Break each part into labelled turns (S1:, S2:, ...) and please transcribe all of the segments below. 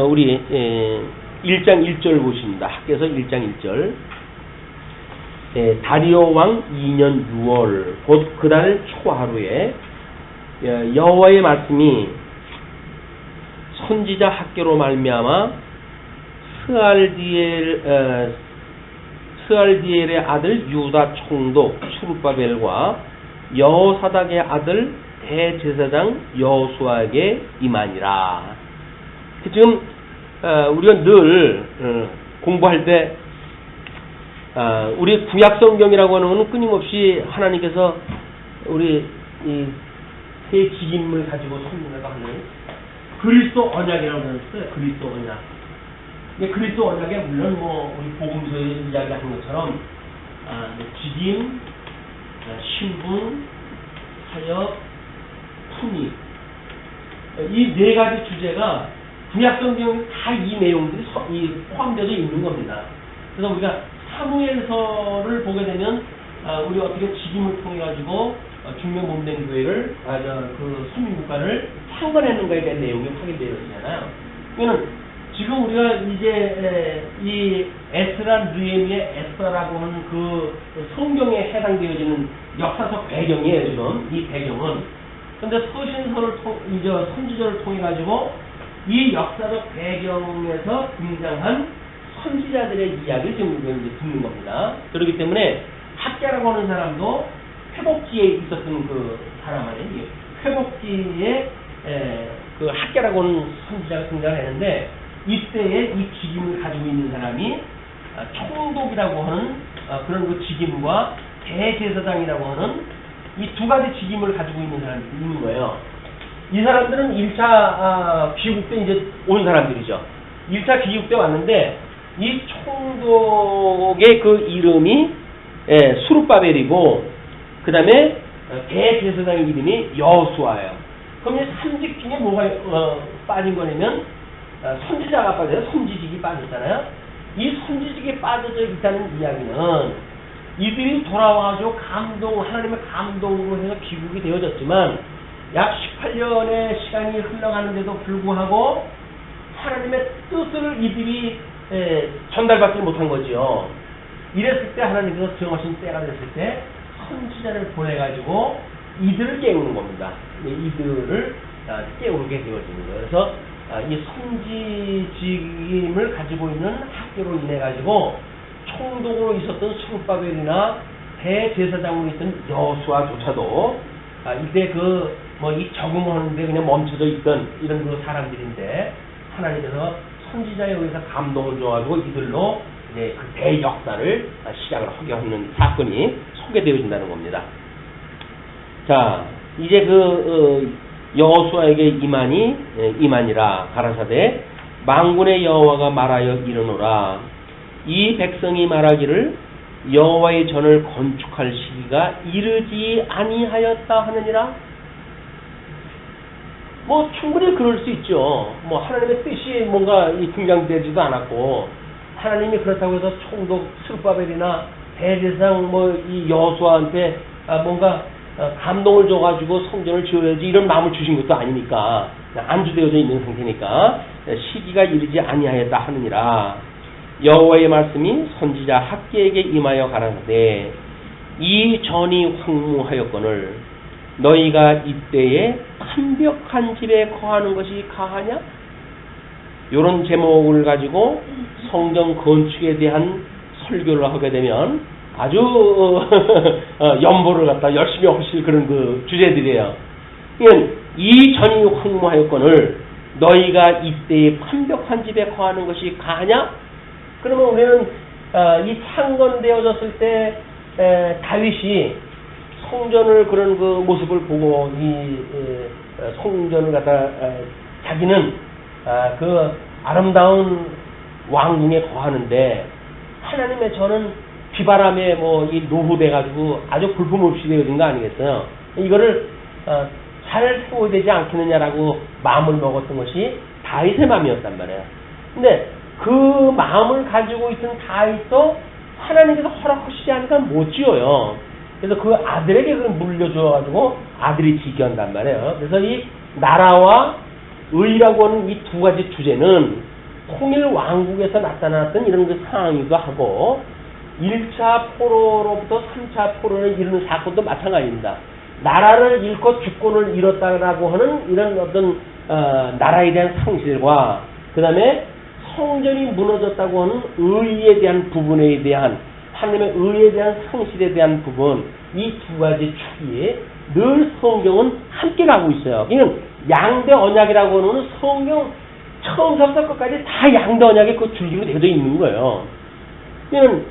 S1: 우리 1장 1절 보십니다. 학교에서 1장 1절. 다리오 왕 2년 6월 곧 그달 초하루에 여호와의 말씀이 선지자 학교로 말미암아 스알디엘의 아들 유다 총독 수룹바벨과 여호사닥의 아들 대제사장 여호수아에게 임하니라. 지금 우리가 늘 공부할 때 우리 구약 성경이라고 하는 것은 끊임없이 하나님께서 우리 이 세 직임을 가지고 설명을 하는 그리스도 언약이라고 그랬어요. 그리스도 언약. 그리스도 언약에 물론 우리 복음서에 이야기하는 것처럼 직임, 신분, 사역, 품위 이 네 가지 주제가 구약 성경에 다 이 내용들이 포함되어 있는 겁니다. 그래서 우리가 사무엘서를 보게 되면 우리 어떻게 직임을 통해 가지고 중명 몸된 교회를 그 선민국가를 창건했는가에 대한 내용이 확인되어 있잖아요. 그러면 지금 우리가 이제 이 에스라 느헤미야 에스라라고 하는 그 성경에 해당되어지는 역사적 배경이에요. 지금 이 배경은. 근데 서신서를 이제 선지자를 통해 가지고 이 역사적 배경에서 등장한 선지자들의 이야기를 지금 이제 듣는 겁니다. 그렇기 때문에 학자라고 하는 사람도 회복지에 있었던 그 사람 아니에요. 회복지에 그 학자라고 하는 선지자가 등장했는데 이때에 이 직임을 가지고 있는 사람이 총독이라고 하는 그런 그 직임과 대제사장이라고 하는 이 두 가지 직임을 가지고 있는 사람이 있는 거예요. 이 사람들은 1차 귀국 때 이제 온 사람들이죠. 1차 귀국 때 왔는데 이 총독의 그 이름이 수룹바벨이고 그 다음에 대제사장의 이름이 여호수아예요. 그럼 이 3직 중에 뭐가 빠진 거냐면 선지자가 빠져요. 선지직이 빠졌잖아요. 이 선지직이 빠져져 있다는 이야기는 이들이 돌아와가지고 하나님의 감동으로 해서 귀국이 되어졌지만 약 18년의 시간이 흘러가는데도 불구하고 하나님의 뜻을 이들이 전달받지 못한 거지요. 이랬을 때 하나님께서 정하신 때가 됐을 때 선지자를 보내가지고 이들을 깨우는 겁니다. 이들을 깨우게 되어지는 거예요. 그래서 이 선지직임을 가지고 있는 학교로 인해 가지고 총독으로 있었던 수룹바벨이나 대제사장으로 있던 여호수아조차도 이때 이 적응하는데 그냥 멈춰져 있던 이런 그 사람들인데 하나님께서 선지자에 의해서 감동을 줘가지고 이들로 이제 그 대역사를 시작을 하게 하는 사건이 소개되어진다는 겁니다. 자, 이제 여호수아에게 임하니라 가라사대 만군의 여호와가 말하여 이르노라 이 백성이 말하기를 여호와의 전을 건축할 시기가 이르지 아니하였다 하느니라. 충분히 그럴 수 있죠. 하나님의 뜻이 뭔가 등장되지도 않았고 하나님이 그렇다고 해서 총독 스룹바벨이나 대제사장 이 여호수아한테 뭔가 감동을 줘가지고 성전을 지어야지 이런 마음을 주신 것도 아니니까 안주되어져 있는 상태니까 시기가 이르지 아니하였다 하느니라. 여호와의 말씀이 선지자 학개에게 임하여 가라사대 이 전이 황무하였거늘 너희가 이때에 완벽한 집에 거하는 것이 가하냐? 이런 제목을 가지고 성전 건축에 대한 설교를 하게 되면 아주 연보를 갖다 열심히 하실 그런 그 주제들이에요. 그러니까 이 전이 황무하였거늘 너희가 이때에 완벽한 집에 거하는 것이 가하냐? 그러면 우리는 이 창건되어졌을 때 다윗이 성전을 그런 그 모습을 보고 이 성전을 갖다 자기는 그 아름다운 왕궁에 거하는데 하나님의 전은 비바람에 이 노후돼 가지고 아주 볼품없이 되어진 거 아니겠어요? 이거를 잘 세워야 되지 않겠느냐라고 마음을 먹었던 것이 다윗의 마음이었단 말이에요. 근데 그 마음을 가지고 있던 다윗도 하나님께서 허락하시지 않으니까 못 지어요. 그래서 그 아들에게 그걸 물려줘가지고 아들이 지게 한단 말이에요. 그래서 이 나라와 의라고 하는 이 두 가지 주제는 통일 왕국에서 나타났던 이런 그 상황이기도 하고 1차 포로로부터 3차 포로를 이루는 사건도 마찬가지입니다. 나라를 잃고 주권을 잃었다라고 하는 이런 어떤 나라에 대한 상실과 그 다음에 성전이 무너졌다고 하는 의에 대한 부분에 대한 하나님의 의에 대한 상실에 대한 부분 이 두 가지 축이 늘 성경은 함께 가고 있어요. 이는 양대 언약이라고 하는 성경 처음부터 끝까지 다 양대 언약의 그 줄기로 되어져 있는 거예요. 이는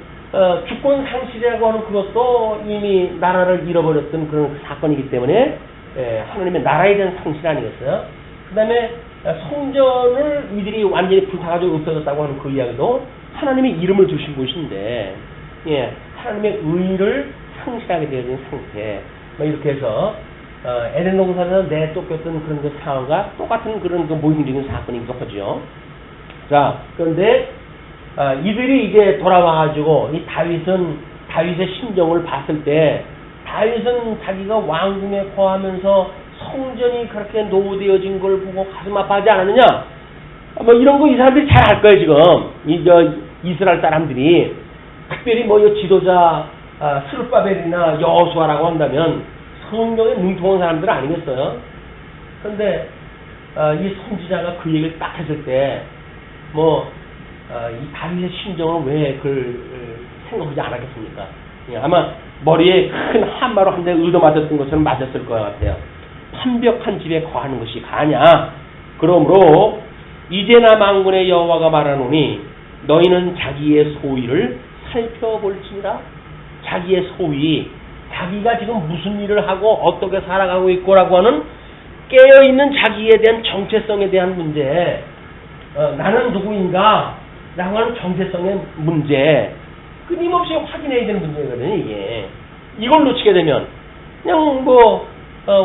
S1: 주권 상실이라고 하는 그것도 이미 나라를 잃어버렸던 그런 사건이기 때문에 하나님의 나라에 대한 상실 아니겠어요? 그 다음에 성전을 이들이 완전히 불타가지고 없어졌다고 하는 그 이야기도 하나님의 이름을 주신 곳인데 하나님의 의를 상실하게 되어진 상태 이렇게 해서 에덴 동산에서 내쫓겼던 그런 그 상황과 똑같은 그런 그 모형적인 사건이기도 하죠. 자, 그런데 이들이 이제 돌아와가지고 이 다윗의 심정을 봤을 때 다윗은 자기가 왕궁에 거하면서 성전이 그렇게 노후되어진 걸 보고 가슴 아파하지 않았느냐? 뭐 이런 거 이 사람들이 잘 알 거예요 지금 이스라엘 사람들이 특별히 뭐 이 지도자 스룹바벨이나 여호수아라고 한다면 성경에 능통한 사람들은 아니겠어요? 그런데 이 선지자가 그 얘기를 딱 했을 때 이 다윗의 심정은 왜 그걸 생각하지 않았겠습니까? 아마 머리에 큰 한마로 한 대 의도 맞았던 것처럼 맞았을 것 같아요. 완벽한 집에 거하는 것이 가냐? 그러므로 이제나 만군의 여호와가 말하노니 너희는 자기의 소위를 살펴볼지니라. 자기의 소위, 자기가 지금 무슨 일을 하고 어떻게 살아가고 있고라고 하는 깨어있는 자기에 대한 정체성에 대한 문제, 나는 누구인가 라고 하는 정체성의 문제, 끊임없이 확인해야 되는 문제거든요. 이걸 놓치게 되면 그냥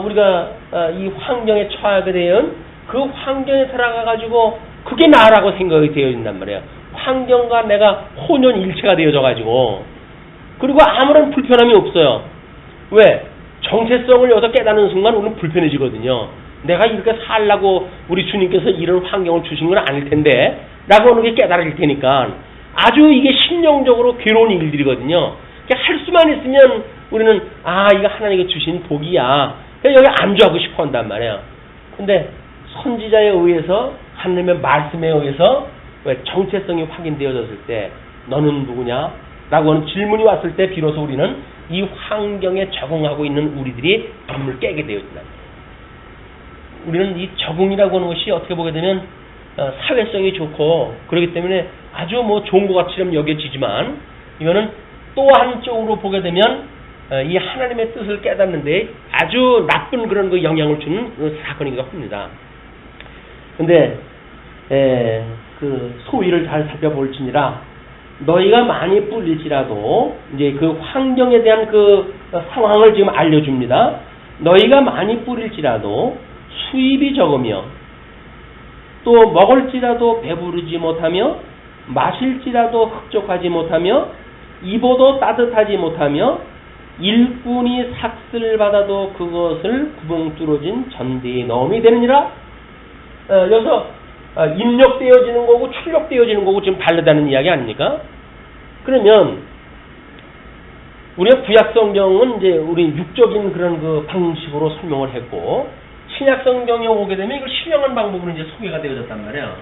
S1: 우리가 이 환경에 처하게 되면 그 환경에 들어가가지고 그게 나라고 생각이 되어 있단 말이에요. 환경과 내가 혼연일체가 되어져가지고 그리고 아무런 불편함이 없어요. 왜? 정체성을 여기서 깨닫는 순간 우리는 불편해지거든요. 내가 이렇게 살라고 우리 주님께서 이런 환경을 주신 건 아닐 텐데 라고 하는 게 깨달을 테니까 아주 이게 심령적으로 괴로운 일들이거든요. 할 수만 있으면 우리는 이거 하나님께 주신 복이야. 여기 안주하고 싶어 한단 말이에요. 근데 선지자에 의해서 하나님의 말씀에 의해서 왜 정체성이 확인되어졌을 때 너는 누구냐? 라고 하는 질문이 왔을 때 비로소 우리는 이 환경에 적응하고 있는 우리들이 눈을 깨게 되어진다. 우리는 이 적응이라고 하는 것이 어떻게 보게 되면 사회성이 좋고 그렇기 때문에 아주 좋은 것 같이럼 여겨지지만 이거는 또 한쪽으로 보게 되면 이 하나님의 뜻을 깨닫는데 아주 나쁜 그런 그 영향을 주는 그 사건이기도 합니다. 근데 그 소위를 잘 살펴볼지니라 너희가 많이 뿔릴지라도 이제 그 환경에 대한 그 상황을 지금 알려줍니다. 너희가 많이 뿌릴지라도 수입이 적으며 또 먹을지라도 배부르지 못하며 마실지라도 흡족하지 못하며 입어도 따뜻하지 못하며 일꾼이 삭슬 받아도 그것을 구멍 뚫어진 전대에 넣음이 되느니라. 여기서 입력되어지는 거고 출력되어지는 거고 지금 다르다는 이야기 아닙니까? 그러면 우리가 구약 성경은 이제 우리 육적인 그런 그 방식으로 설명을 했고 신약 성경에 오게 되면 이걸 실행하는 방법으로 이제 소개가 되어졌단 말이에요.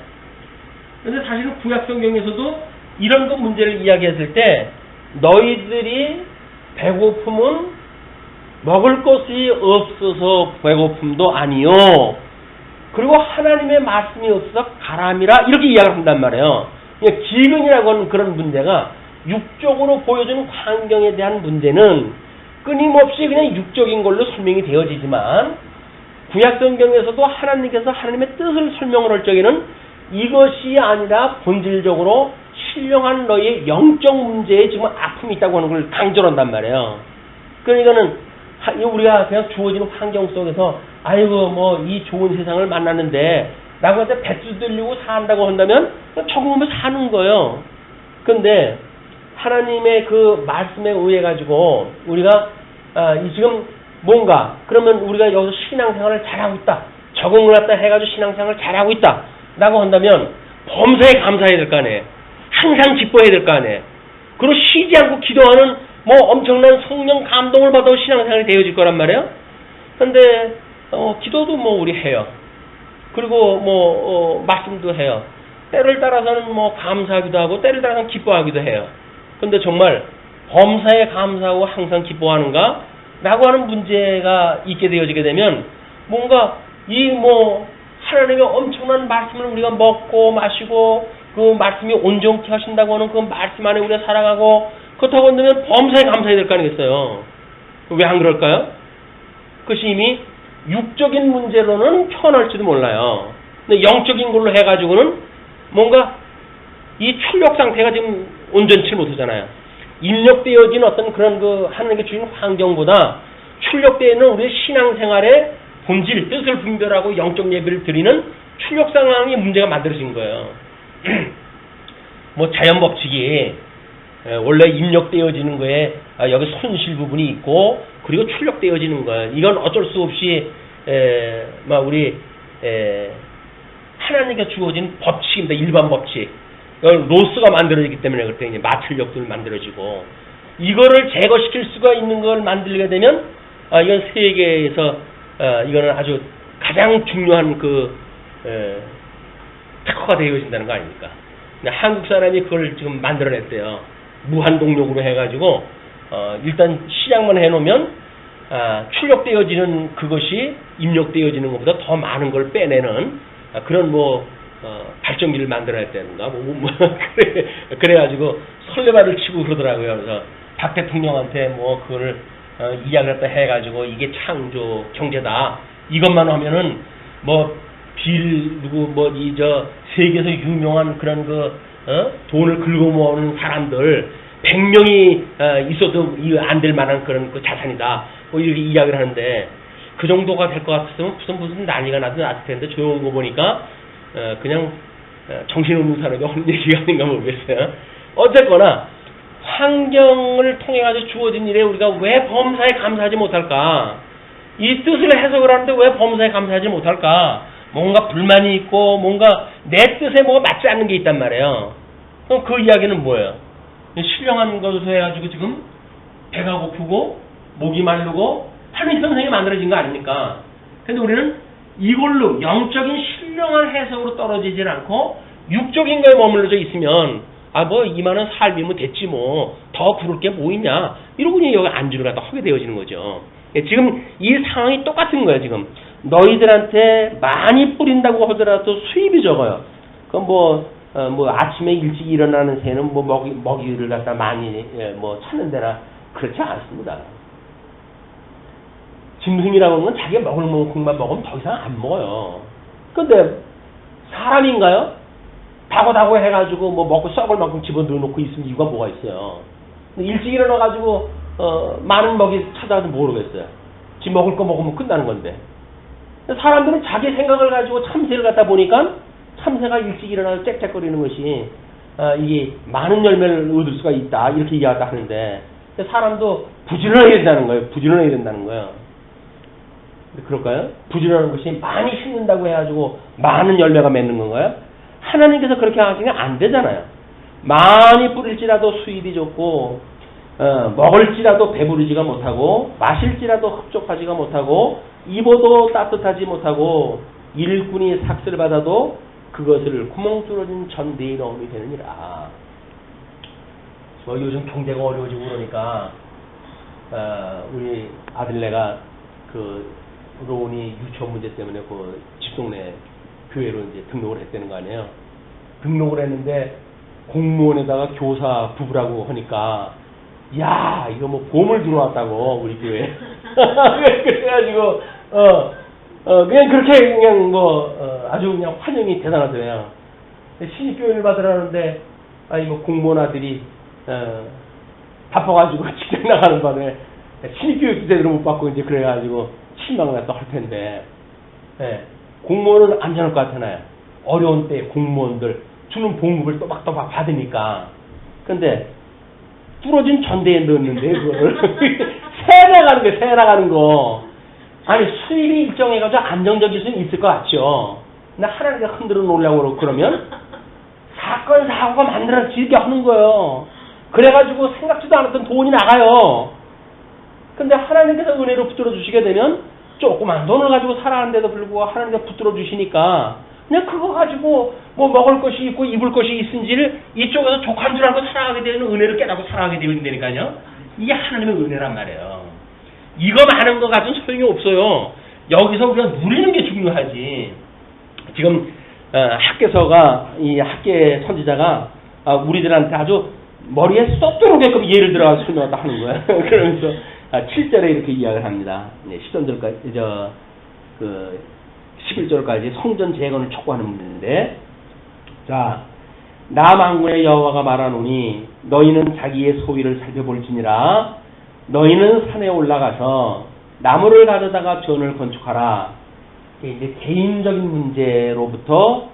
S1: 그런데 사실은 구약 성경에서도 이런 그 문제를 이야기했을 때 너희들이 배고픔은 먹을 것이 없어서 배고픔도 아니요. 그리고 하나님의 말씀이 없어서 가람이라 이렇게 이야기를 한단 말이에요. 기근이라고 하는 그런 문제가 육적으로 보여주는 환경에 대한 문제는 끊임없이 그냥 육적인 걸로 설명이 되어지지만 구약 성경에서도 하나님께서 하나님의 뜻을 설명을 할 적에는 이것이 아니라 본질적으로 신령한 너희의 영적 문제에 지금 아픔이 있다고 하는 걸 강조를 한단 말이에요. 그러니까는 우리가 그냥 주어지는 환경 속에서 아이고 이 좋은 세상을 만났는데 라고 해서 배추 들리고 산다고 한다면 적응하면서 사는 거예요. 그런데 하나님의 그 말씀에 의해 가지고 우리가 지금 뭔가 그러면 우리가 여기서 신앙생활을 잘하고 있다. 적응을 갖다 해가지고 신앙생활을 잘하고 있다 라고 한다면 범사에 감사해야 될 거 아니에요. 항상 기뻐해야 될 거 아니에요. 그리고 쉬지 않고 기도하는 뭐 엄청난 성령 감동을 받아 신앙생활이 되어질 거란 말이에요. 근데 기도도 뭐 우리 해요. 그리고 뭐 말씀도 해요. 때를 따라서는 뭐 감사하기도 하고 때를 따라서는 기뻐하기도 해요. 근데 정말 범사에 감사하고 항상 기뻐하는가? 라고 하는 문제가 있게 되어지게 되면 뭔가 이 뭐 하나님의 엄청난 말씀을 우리가 먹고 마시고 그 말씀이 온전케 하신다고 하는 그 말씀 안에 우리가 살아가고 그렇다고 한다면 범사에 감사해야 될 거 아니겠어요? 왜 안 그럴까요? 그것이 이미 육적인 문제로는 편할지도 몰라요. 근데 영적인 걸로 해가지고는 뭔가 이 출력 상태가 지금 온전치 못하잖아요. 입력되어진 어떤 그런 그 하나님께 주신 환경보다 출력되어 있는 우리의 신앙생활의 본질, 뜻을 분별하고 영적 예배를 드리는 출력 상황이 문제가 만들어진 거예요. 뭐 자연 법칙이 원래 입력되어지는 거에 여기 손실 부분이 있고 그리고 출력되어지는 거예요. 이건 어쩔 수 없이 우리 하나님께 주어진 법칙입니다. 일반 법칙. 로스가 만들어지기 때문에 그때 마찰력들 만들어지고 이거를 제거시킬 수가 있는 걸 만들게 되면 이건 세계에서 이거는 아주 가장 중요한 그 특허가 되어진다는 거 아닙니까? 한국 사람이 그걸 지금 만들어냈대요. 무한동력으로 해가지고 일단 시작만 해놓으면 출력되어지는 그것이 입력되어지는 것보다 더 많은 걸 빼내는 그런 발전기를 만들어냈다는가 그래가지고 설레발을 치고 그러더라고요. 그래서 박 대통령한테 그거를 이야기를 갖다 해가지고 이게 창조 경제다. 이것만 하면은 세계에서 유명한 그런 돈을 긁어모으는 사람들 100명이 있어도 안 될 만한 그런 자산이다. 이렇게 이야기를 하는데 그 정도가 될 것 같았으면 무슨 난리가 났을 텐데 조용한 거 보니까 그냥 정신없는 사람이 하는 얘기가 아닌가 모르겠어요. 어쨌거나 환경을 통해 가지고 주어진 일에 우리가 왜 범사에 감사하지 못할까? 이 뜻을 해석을 하는데 왜 범사에 감사하지 못할까? 뭔가 불만이 있고 뭔가 내 뜻에 맞지 않는 게 있단 말이에요. 그럼 그 이야기는 뭐예요? 신령한 것을 해가지고 지금 배가 고프고 목이 마르고 하는 현상이 만들어진 거 아닙니까? 근데 우리는 이걸로 영적인 신령한 해석으로 떨어지질 않고 육적인 거에 머물러져 있으면 이만한 삶이면 됐지 더 부를 게 뭐 있냐 이러고 그냥 여기 안주를 갖다 하게 되어지는 거죠. 지금 이 상황이 똑같은 거예요. 지금 너희들한테 많이 뿌린다고 하더라도 수입이 적어요. 그럼 아침에 일찍 일어나는 새는 먹이를 갖다 많이 찾는 데나 그렇지 않습니다. 짐승이라고 하는 건 자기가 먹을 만큼만 먹으면 더 이상 안 먹어요. 근데 사람인가요? 다고 해가지고 먹고 썩을 만큼 집어넣어놓고 있으면 이유가 뭐가 있어요. 일찍 일어나가지고 많은 먹이 찾아가도 모르겠어요. 지 먹을 거 먹으면 끝나는 건데. 사람들은 자기 생각을 가지고 참새를 갖다 보니까 참새가 일찍 일어나서 짹짹거리는 것이 이게 많은 열매를 얻을 수가 있다 이렇게 이야기를 하는데 사람도 부지런해야 된다는 거예요. 부지런해야 된다는 거예요. 그럴까요? 부지런한 것이 많이 심는다고 해가지고 많은 열매가 맺는 건가요? 하나님께서 그렇게 하시면 안 되잖아요. 많이 뿌릴지라도 수입이 좋고 먹을지라도 배부르지가 못하고 마실지라도 흡족하지가 못하고 입어도 따뜻하지 못하고 일꾼이 삭슬 받아도 그것을 구멍 뚫어진 전대에 넣음이 되느니라. 요즘 경제가 어려워지고 그러니까 우리 아들네가 로운이 유치원 문제 때문에 집동네 교회로 이제 등록을 했다는 거 아니에요. 등록을 했는데 공무원에다가 교사 부부라고 하니까 야 이거 보물 들어왔다고 우리 교회. 그래가지고 그냥 그렇게 그냥 아주 그냥 환영이 대단하더래요. 신입교회를 받으라는데 공무원 아들이 바빠가지고 직장 나가는 밤에 신입교육도 제대로 못 받고 이제 그래가지고 실망을 갖다 할 텐데 공무원은 안전할 것 같잖아요. 어려운 때 공무원들 주는 봉급을 또박또박 받으니까. 근데 부러진 전대에 넣었는데 그거를 새 나가는 거. 아니 수입이 일정해가지고 안정적일 수는 있을 것 같죠. 근데 하나님께 흔들어 놓으려고 그러면 사건 사고가 만들어지게 하는 거예요. 그래가지고 생각지도 않았던 돈이 나가요. 근데 하나님께서 은혜로 붙들어 주시게 되면 조그만 돈을 가지고 살아가는데도 불구하고 하나님께서 붙들어 주시니까 그냥 그거 가지고 뭐 먹을 것이 있고 입을 것이 있은지를 이쪽에서 족한 줄 알고 살아가게 되는 은혜를 깨닫고 살아가게 되니까요. 이게 하나님의 은혜란 말이에요. 이거 많은 거 가지고는 소용이 없어요. 여기서 우리가 누리는 게 중요하지. 지금 학계서가 이 학계 선지자가 우리들한테 아주 머리에 쏙 들어오게끔 예를 들어서 설명을 하는 거야. 그러면서 7절에 이렇게 이야기를 합니다. 13절까지 그 11절까지 성전 재건을 촉구하는 문제인데, 자, 나 만군의 여호와가 말하노니 너희는 자기의 소위를 살펴볼지니라. 너희는 산에 올라가서 나무를 가져다가 전을 건축하라. 이제 개인적인 문제로부터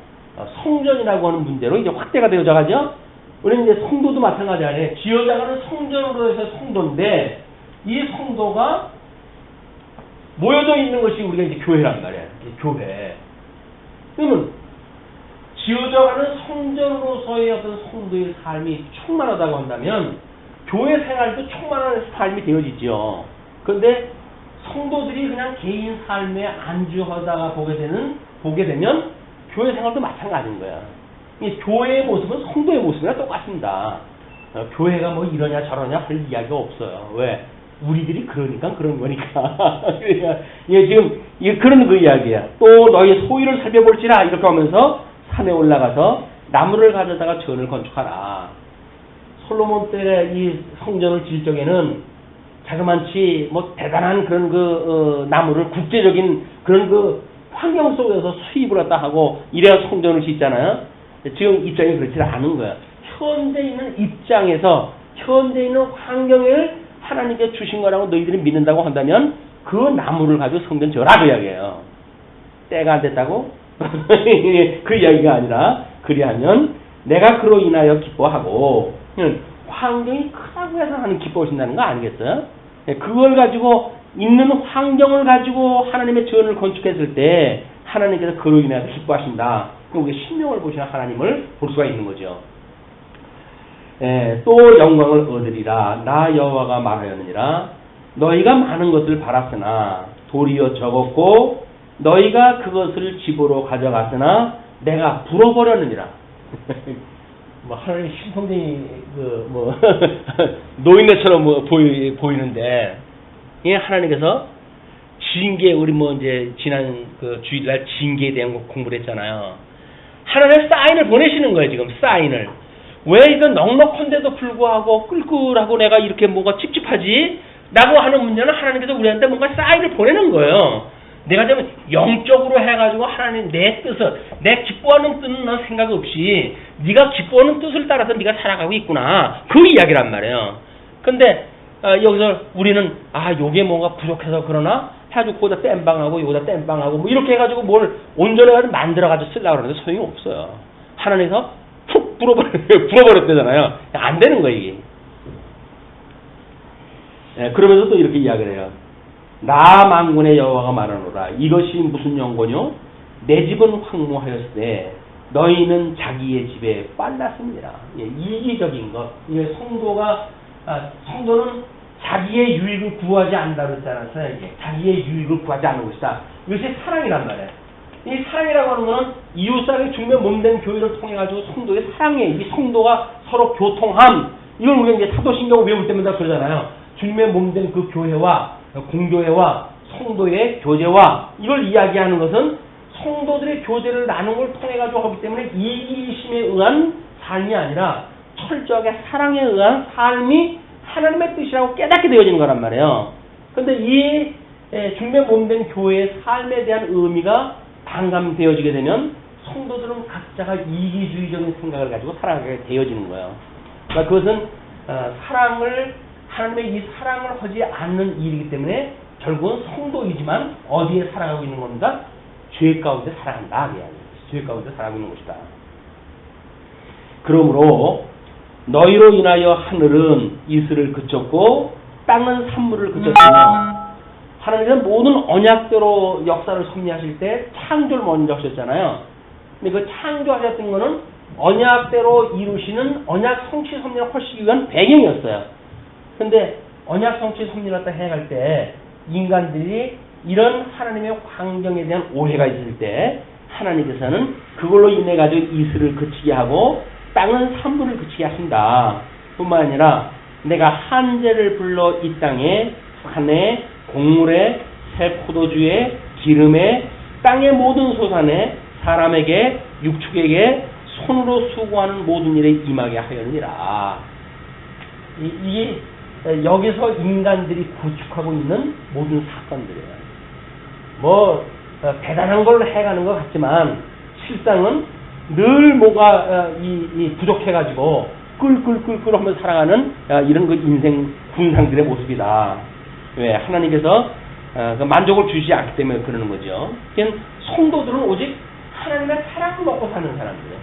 S1: 성전이라고 하는 문제로 이제 확대가 되어져 가죠. 우리는 이제 성도도 마찬가지 아니에요. 지어져가는 성전으로 해서 성도인데, 이 성도가 모여져 있는 것이 우리가 이제 교회란 말이에요. 교회. 그러면 지어져가는 성전으로서의 어떤 성도의 삶이 충만하다고 한다면 교회 생활도 충만한 삶이 되어지죠. 그런데 성도들이 그냥 개인 삶에 안주하다가 보게 되면 교회 생활도 마찬가지인 거야. 이 교회의 모습은 성도의 모습이랑 똑같습니다. 교회가 뭐 이러냐 저러냐 할 이야기가 없어요. 왜? 우리들이 그러니까 그런 거니까. 그러니까 이게 지금 이게 그런 그 이야기야. 또 너희 소유를 살펴볼지라 이렇게 하면서 산에 올라가서 나무를 가져다가 전을 건축하라. 솔로몬 때 이 성전을 지을 적에는 자그만치 뭐 대단한 그런 나무를 국제적인 그런 그 환경 속에서 수입을 했다 하고 이래야 성전을 짓잖아요. 지금 입장이 그렇지 않은 거야. 현재 있는 입장에서 현재 있는 환경을 하나님께 주신 거라고 너희들이 믿는다고 한다면 그 나무를 가지고 성전 지어라 그 이야기예요. 때가 안 됐다고? 그 이야기가 아니라 그리하면 내가 그로 인하여 기뻐하고 환경이 크다고 해서 하나님 기뻐하신다는 거 아니겠어요? 그걸 가지고 있는 환경을 가지고 하나님의 전을 건축했을 때 하나님께서 그로 인하여 기뻐하신다. 그럼 우리가 신명을 보시는 하나님을 볼 수가 있는 거죠. 또 영광을 얻으리라. 나 여호와가 말하였느니라. 너희가 많은 것을 바랐으나 도리어 적었고 너희가 그것을 집으로 가져갔으나 내가 불어버렸느니라. 뭐 하나님 신성쟁이 노인네처럼 보이는데 이 하나님께서 징계 우리 이제 지난 그 주일날 징계에 대한 공부를 했잖아요. 하나님의 사인을 보내시는 거예요. 지금 사인을. 왜 이건 넉넉한데도 불구하고 끌끌하고 내가 이렇게 뭐가 찝찝하지? 라고 하는 문제는 하나님께서 우리한테 뭔가 사인을 보내는 거예요. 내가 좀 영적으로 해가지고 하나님 내 뜻을, 내 기뻐하는 뜻은 넌 생각 없이 네가 기뻐하는 뜻을 따라서 네가 살아가고 있구나. 그 이야기란 말이에요. 근데 여기서 우리는 요게 뭔가 부족해서 그러나 해가지고 거기다 땜빵하고 여기다 땜빵하고 뭐 이렇게 해가지고 뭘 온전히 만들어가지고 쓰려고 그러는데 소용이 없어요. 하나님께서 푹 불어버렸대잖아요. 안 되는 거예요, 이게. 그러면서 또 이렇게 이야기를 해요. 나 만군의 여호와가 말하노라. 이것이 무슨 연고뇨? 내 집은 황무하였으되 너희는 자기의 집에 빨랐습니다. 이기적인 것. 성도는 자기의 유익을 구하지 않는다 그랬잖아요. 자기의 유익을 구하지 않는 것이다. 이것이 사랑이란 말이에요. 이 사랑이라고 하는 것은 이웃사랑의 중매 몸된 교회를 통해 가지고 성도의 사랑이에요. 이 성도가 서로 교통함. 이걸 우리가 이제 사도신경 외울 때마다 그러잖아요. 중매 몸된 그 교회와 공교회와 성도의 교제와 이걸 이야기하는 것은 성도들의 교제를 나누는 걸 통해 가지고 하기 때문에 이기심에 의한 삶이 아니라 철저하게 사랑에 의한 삶이 하나님의 뜻이라고 깨닫게 되어지는 거란 말이에요. 그런데 이 중매 몸된 교회의 삶에 대한 의미가 반감되어지게 되면 성도들은 각자가 이기주의적인 생각을 가지고 살아가게 되어지는 거예요. 그러니까 그것은 하나님의 이 사랑을 하지 않는 일이기 때문에 결국은 성도이지만 어디에 살아가고 있는 겁니까? 죄 가운데 살아간다. 죄 가운데 살아가고 있는 것이다. 그러므로 너희로 인하여 하늘은 이슬을 그쳤고 땅은 산물을 그쳤으며 하나님께서 모든 언약대로 역사를 섭리하실 때 창조를 먼저 하셨잖아요. 근데 그 창조하셨던 거는 언약대로 이루시는 언약 성취 섭리를 하시기 위한 배경이었어요. 근데 언약 성취 섭리를 갖다 해갈 때 인간들이 이런 하나님의 환경에 대한 오해가 있을 때 하나님께서는 그걸로 인해 가지고 이슬을 그치게 하고 땅은 산물을 그치게 하신다. 뿐만 아니라 내가 한재를 불러 이 땅에 산에 곡물에 새 포도주에 기름에 땅의 모든 소산에 사람에게 육축에게 손으로 수고하는 모든 일에 임하게 하였느니라. 이게 여기서 인간들이 구축하고 있는 모든 사건들이에요. 대단한 걸 해가는 것 같지만 실상은 늘 뭐가 부족해가지고 끌끌끌끌 하면서 살아가는 이런 그 인생 군상들의 모습이다. 왜? 하나님께서 그 만족을 주시지 않기 때문에 그러는 거죠. 그러니까 성도들은 오직 하나님의 사랑을 먹고 사는 사람들이에요.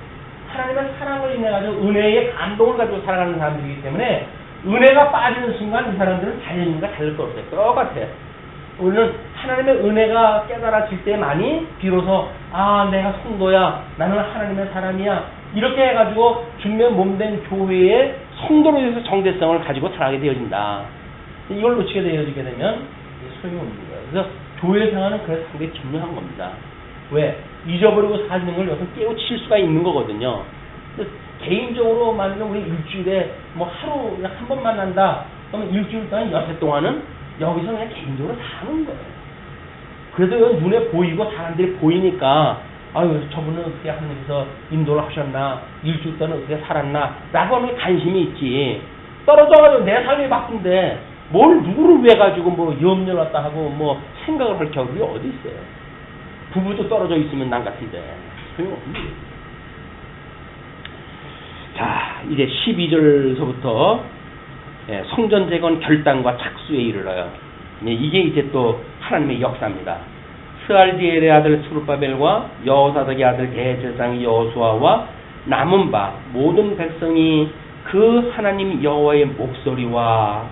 S1: 하나님의 사랑을 인해 가지고 은혜의 감동을 가지고 살아가는 사람들이기 때문에 은혜가 빠지는 순간 이 사람들은 자연인과 다를 거 없어요. 똑같아요. 우리는 하나님의 은혜가 깨달아질 때만이 비로소 내가 성도야, 나는 하나님의 사람이야, 이렇게 해가지고 주님의 몸된 교회의 성도로 해서 정체성을 가지고 살아가게 되어진다. 이걸 놓치게 되어지게 되면 소용이 없는 거예요. 그래서 교회 생활은 그래서 상당히 중요한 겁니다. 왜? 잊어버리고 사는 걸 여기서 깨우칠 수가 있는 거거든요. 개인적으로 만약에 우리 일주일에 하루 한 번 만난다, 그러면 일주일 동안 여태 동안은 여기서 그냥 개인적으로 사는 거예요. 그래도 눈에 보이고 사람들이 보이니까 저분은 어떻게 하나님께서 인도를 하셨나, 일주일 동안 어떻게 살았나 라고 하는 관심이 있지. 떨어져가지고 내 삶이 바쁜데 뭘 누구를 위해 가지고 염려를 갖다 하고 생각을 할 겨를이 어디 있어요. 부부도 떨어져 있으면 난 같은데 소용없는 거예요. 자, 이제 12절서부터 성전 재건 결단과 착수에 이르러요. 이게 이제 또 하나님의 역사입니다. 스알디엘의 아들 스룹바벨과 여호사닥의 아들 대제사장 여호수아와 남은 바 모든 백성이 그 하나님 여호와의 목소리와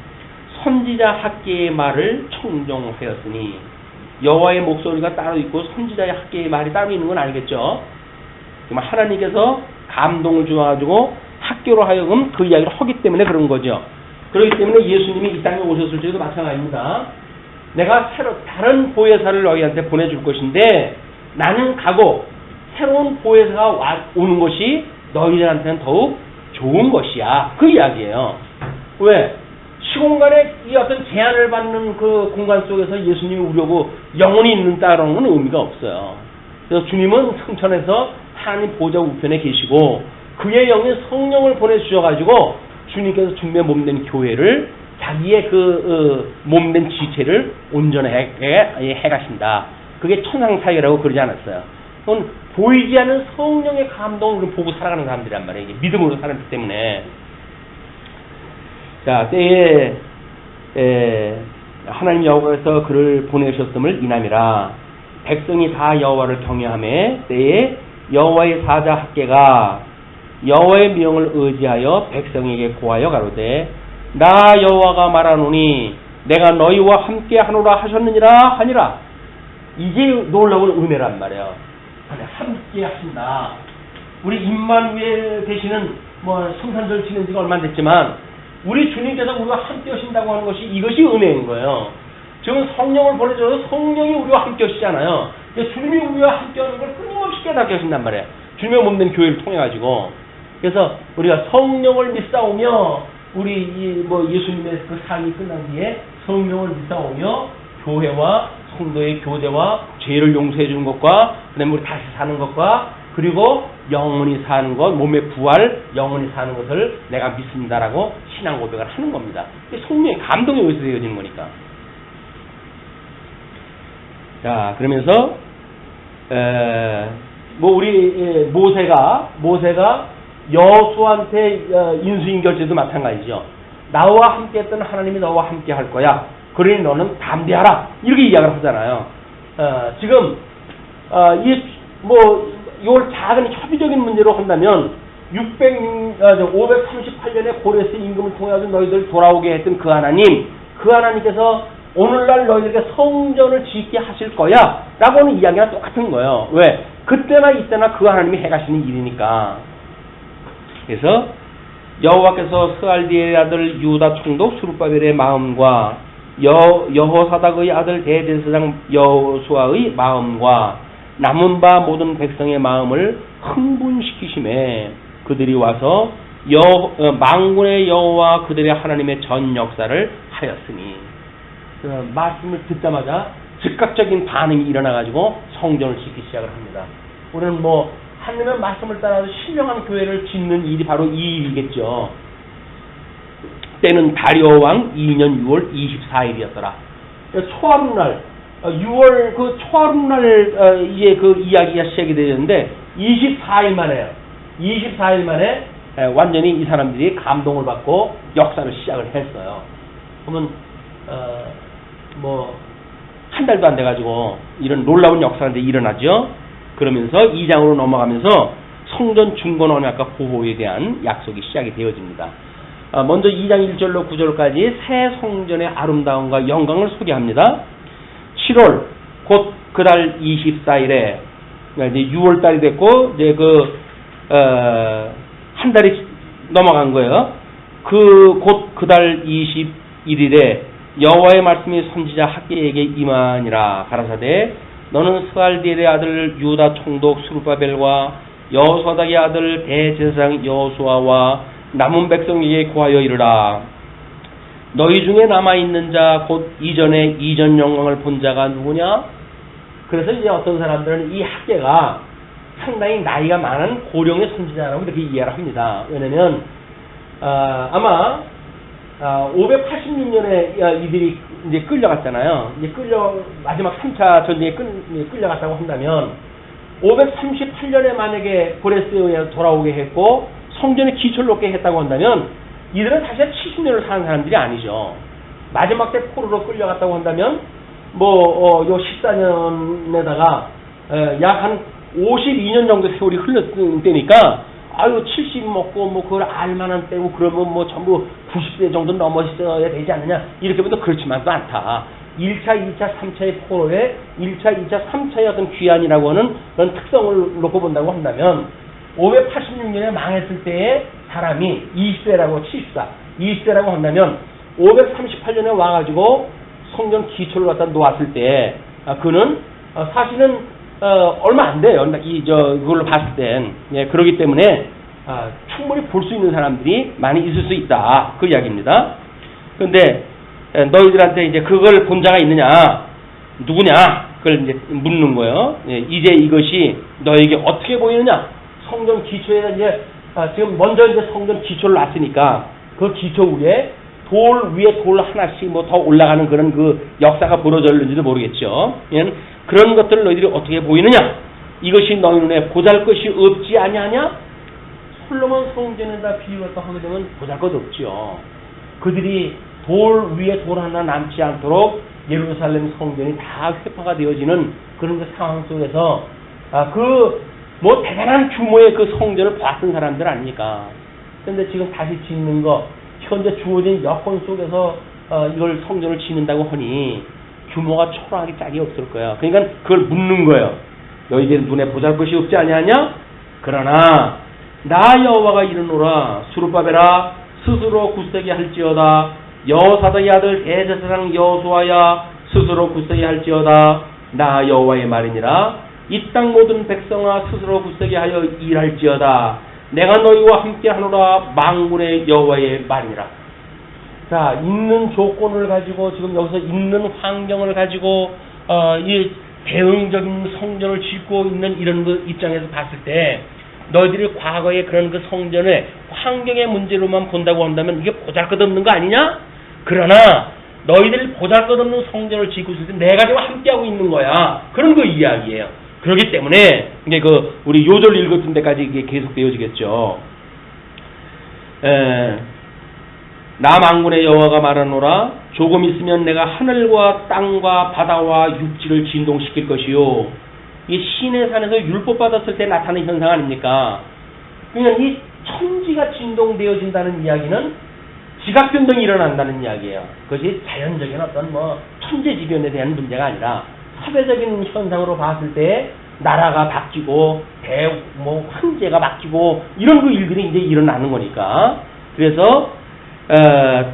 S1: 선지자 학계의 말을 청종하였으니, 여호와의 목소리가 따로 있고 선지자의 학계의 말이 따로 있는 건 알겠죠? 하나님께서 감동을 주어가지고 학교로 하여금 그 이야기를 하기 때문에 그런 거죠. 그렇기 때문에 예수님이 이 땅에 오셨을 때도 마찬가지입니다. 내가 다른 보혜사를 너희한테 보내줄 것인데 나는 가고 새로운 보혜사가 오는 것이 너희들한테는 더욱 좋은 것이야. 그 이야기예요. 왜? 시공간에 이 어떤 제한을 받는 그 공간 속에서 예수님이 우려고 영원히 있는다라는 건 의미가 없어요. 그래서 주님은 승천해서 하나님 보좌 우편에 계시고 그의 영이 성령을 보내주셔가지고 주님께서 주님의 몸된 교회를 자기의 그 몸된 지체를 온전하게 해가신다. 그게 천상사역이라고 그러지 않았어요. 그건 보이지 않는 성령의 감동을 보고 살아가는 사람들이란 말이에요. 이게 믿음으로 살았기 때문에. 자, 때에 하나님 여호와께서 그를 보내셨음을 인함이라. 백성이 다 여호와를 경외하며 때에 여호와의 사자 학계가 여호와의 명을 의지하여 백성에게 고하여 가로되 나 여호와가 말하노니 내가 너희와 함께 하노라 하셨느니라 하니라. 이게 놀라운 은혜란 말이에요. 함께 하신다. 우리 임마누엘 되시는 성탄절 지낸 지가 얼마 안 됐지만 우리 주님께서 우리와 함께 하신다고 하는 것이 이것이 은혜인 거예요. 지금 성령을 보내줘서 성령이 우리와 함께 하시잖아요. 주님이 우리와 함께 하는 걸 끊임없이 깨닫게 하신단 말이에요. 주님의 몸된 교회를 통해 가지고. 그래서 우리가 성령을 믿사오며 우리 예수님의 그 삶이 끝난 뒤에 성령을 믿사오며 교회와 성도의 교제와 죄를 용서해 주는 것과 그다음에 우리 다시 사는 것과 그리고 영원히 사는 것, 몸의 부활, 영원히 사는 것을 내가 믿습니다라고 신앙 고백을 하는 겁니다. 성령의 감동이 여기서 되어지는 거니까. 자, 그러면서 우리 모세가 여호수아한테 인수인결제도 마찬가지죠. 나와 함께했던 하나님이 너와 함께 할 거야. 그러니 너는 담대하라. 이렇게 이야기를 하잖아요. 지금 이걸 작은 협의적인 문제로 한다면 538년에 고레스 임금을 통해 너희들 돌아오게 했던 그 하나님께서 오늘날 너희에게 성전을 짓게 하실 거야 라고 하는 이야기가 똑같은 거예요. 왜? 그때나 이때나 그 하나님이 해가시는 일이니까. 그래서 여호와께서 스알디엘의 아들 유다 총독 수룹바벨의 마음과 여호사닥의 아들 대제사장 여호수아의 마음과 남은 바 모든 백성의 마음을 흥분시키심에 그들이 와서 만군의 여호와 그들의 하나님의 전 역사를 하였으니, 말씀을 듣자마자 즉각적인 반응이 일어나가지고 성전을 짓기 시작을 합니다. 우리는 뭐 하나님의 말씀을 따라서 신령한 교회를 짓는 일이 바로 이 일이겠죠. 때는 다리오 왕 2년 6월 24일이었더라. 초하룻날 6월 그 초하룻날 이제 그 이야기가 시작이 되었는데 24일 만에 완전히 이 사람들이 감동을 받고 역사를 시작을 했어요. 그러면 뭐 한 달도 안 돼가지고 이런 놀라운 역사가 이제 일어나죠. 그러면서 2장으로 넘어가면서 성전 중건 언약과 보호에 대한 약속이 시작이 되어집니다. 먼저 2장 1절로 9절까지 새 성전의 아름다움과 영광을 소개합니다. 7월 곧 그달 24일에 이제 6월 달이 됐고 이제 한 달이 넘어간 거예요. 곧 그달 21일에 여호와의 말씀이 선지자 학개에게 임하니라. 가라사대 너는 스알디엘의 아들 유다 총독 수룹바벨과 여호사닥의 아들 대제사장 여호수아와 남은 백성에게 고하여 이르라. 너희 중에 남아있는 자 곧 이전에 이전 영광을 본 자가 누구냐? 그래서 이제 어떤 사람들은 이 학개가 상당히 나이가 많은 고령의 선지자라고 이렇게 이해를 합니다. 왜냐면 아마 586년에 이들이 이제 끌려갔잖아요. 이제 마지막 3차 전쟁에 끌려갔다고 한다면 538년에 만약에 고레스에 의해 돌아오게 했고 성전의 기초를 놓게 했다고 한다면 이들은 사실 70년을 사는 사람들이 아니죠. 마지막 때 포로로 끌려갔다고 한다면 요 14년에다가 약 한 52년 정도 세월이 흘렀을 때니까 70 먹고 뭐 그걸 알만한 때고 그러면 뭐 전부 90세 정도 넘었어야 되지 않느냐 이렇게 보면 그렇지만도 않다. 1차, 2차, 3차의 포로에 1차, 2차, 3차의 어떤 귀환이라고 하는 그런 특성을 놓고 본다고 한다면 586년에 망했을 때의 사람이 20세라고 20세라고 한다면 538년에 와가지고 성전 기초를 갖다 놓았을 때 그는 사실은 얼마 안 돼요. 그걸로 봤을 땐. 예, 그렇기 때문에 충분히 볼 수 있는 사람들이 많이 있을 수 있다. 그 이야기입니다. 그런데 너희들한테 이제 그걸 본 자가 있느냐? 누구냐? 그걸 이제 묻는 거예요. 예, 이제 이것이 너에게 어떻게 보이느냐? 성전 기초에다 이제 지금 먼저 이제 성전 기초를 놨으니까 그 기초 위에 돌 위에 돌 하나씩 뭐 더 올라가는 그런 그 역사가 벌어졌는지도 모르겠죠. 예, 그런 것들을 너희들이 어떻게 보이느냐? 이것이 너희 눈에 보잘것이 없지 아니하냐? 솔로몬 성전에다 비유를 하게 되면 보잘것 없죠. 그들이 돌 위에 돌 하나 남지 않도록 예루살렘 성전이 다 회파가 되어지는 그런 그 상황 속에서 뭐 대단한 규모의 그 성전을 봤던 사람들 아닙니까? 그런데 지금 다시 짓는 거 현재 주어진 여건 속에서 이걸 성전을 짓는다고 하니 규모가 초라하기 짝이 없을 거야. 그러니까 그걸 묻는 거예요. 너희들 눈에 보잘것이 없지 아니하냐? 그러나 나 여호와가 이르노라. 수룹바벨아 스스로 굳세게 할지어다. 여호사닥의 아들 대제사장 여호수아야 스스로 굳세게 할지어다. 나 여호와의 말이니라. 이 땅 모든 백성아 스스로 굳세게 하여 일할지어다. 내가 너희와 함께 하노라. 만군의 여호와의 말이니라. 자, 있는 조건을 가지고 지금 여기서 있는 환경을 가지고 이 대응적인 성전을 짓고 있는 이런 그 입장에서 봤을 때 너희들이 과거에 그런 그 성전의 환경의 문제로만 본다고 한다면 이게 보잘것없는 거 아니냐? 그러나 너희들이 보잘것없는 성전을 짓고 있을 때 내가 지금 함께하고 있는 거야. 그런 거 이야기예요. 그렇기 때문에 이게 우리 요절 읽었던 데까지 이게 계속 되어지겠죠. 나 만군의 여호와가 말하노라. 조금 있으면 내가 하늘과 땅과 바다와 육지를 진동시킬 것이요. 이 시내산에서 율법 받았을 때 나타나는 현상 아닙니까? 그러니까 이 천지가 진동되어진다는 이야기는 지각 변동이 일어난다는 이야기예요. 그것이 자연적인 어떤 뭐 천재지변에 대한 문제가 아니라 사회적인 현상으로 봤을 때 나라가 바뀌고 황제가 바뀌고 이런 그 일들이 이제 일어나는 거니까. 그래서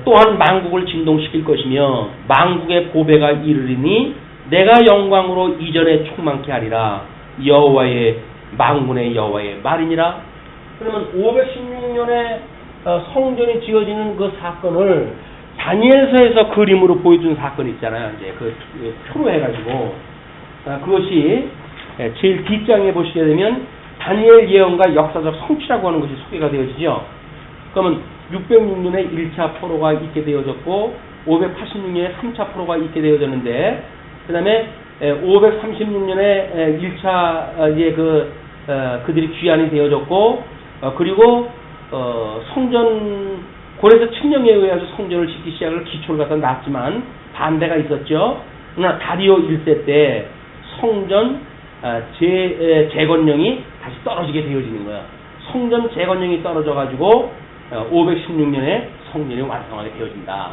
S1: 또한 만국을 진동시킬 것이며 만국의 보배가 이르리니 내가 영광으로 이전에 충만케 하리라. 여호와의 만군의 여호와의 말이니라. 그러면 516년에 성전이 지어지는 그 사건을 다니엘서에서 그림으로 보여준 사건이 있잖아요. 이제 그 표로 해가지고 그것이 제일 뒷장에 보시게 되면 다니엘 예언과 역사적 성취라고 하는 것이 소개가 되어지죠. 그러면 606년에 1차 포로가 있게 되어졌고 586년에 3차 포로가 있게 되어졌는데 그 다음에 536년에 1차 이제 그들이 귀환이 되어졌고 그리고 성전 고레스 칙령에 의해서 성전을 짓기 시작을 기초를 갖다 놨지만 반대가 있었죠. 그러나 다리오 1세 때 성전 재건령이 다시 떨어지게 되어지는 거야. 성전 재건령이 떨어져 가지고 516년에 성전이 완성하게 되어진다.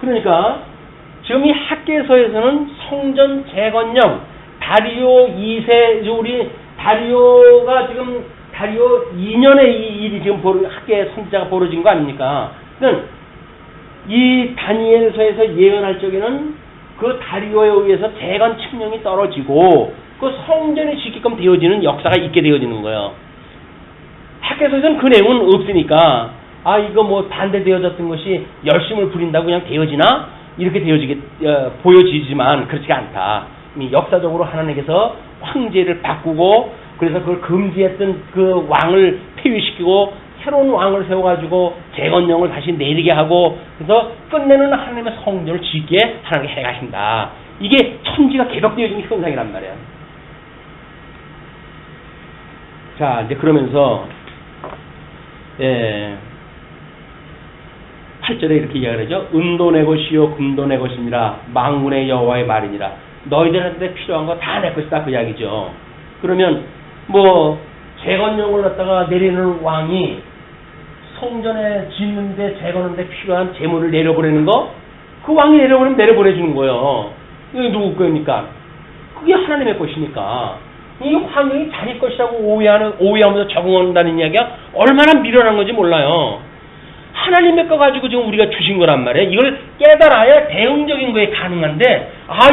S1: 그러니까 지금 이 학계서에서는 성전 재건령 다리오 2세 우리 다리오가 지금 다리오 2년에 이 일이 지금 학계 성자가 벌어진 거 아닙니까? 그러니까 이 다니엘서에서 예언할 적에는 그 다리오에 의해서 재건 칙령이 떨어지고 그 성전이 짓게끔 되어지는 역사가 있게 되어지는 거예요. 학계서에서는 그 내용은 없으니까 이거 뭐 반대되어졌던 것이 열심을 부린다고 그냥 되어지나 이렇게 보여지지만 그렇지가 않다. 역사적으로 하나님께서 황제를 바꾸고 그래서 그걸 금지했던 그 왕을 폐위시키고 새로운 왕을 세워가지고 재건령을 다시 내리게 하고 그래서 끝내는 하나님의 성전을 짓게 하나님께 해가신다. 이게 천지가 개벽되어지는 현상이란 말이야. 자 이제 그러면서 8절에 이렇게 이야기를 하죠. 은도 내 것이요 금도 내 것이니라 만군의 여호와의 말이니라. 너희들한테 필요한 거 다 내 것이다 그 이야기죠. 그러면 뭐 재건령을 갖다가 내리는 왕이 성전에 짓는데 재건하는데 필요한 재물을 내려보내는 거 그 왕이 내려보내면 내려보내주는 거예요. 이게 누구 거입니까? 그게 하나님의 것이니까 이 환경이 자기 것이라고 오해하면서 적응한다는 이야기가 얼마나 미련한 건지 몰라요. 하나님의 거 가지고 지금 우리가 주신 거란 말이에요. 이걸 깨달아야 대응적인 거에 가능한데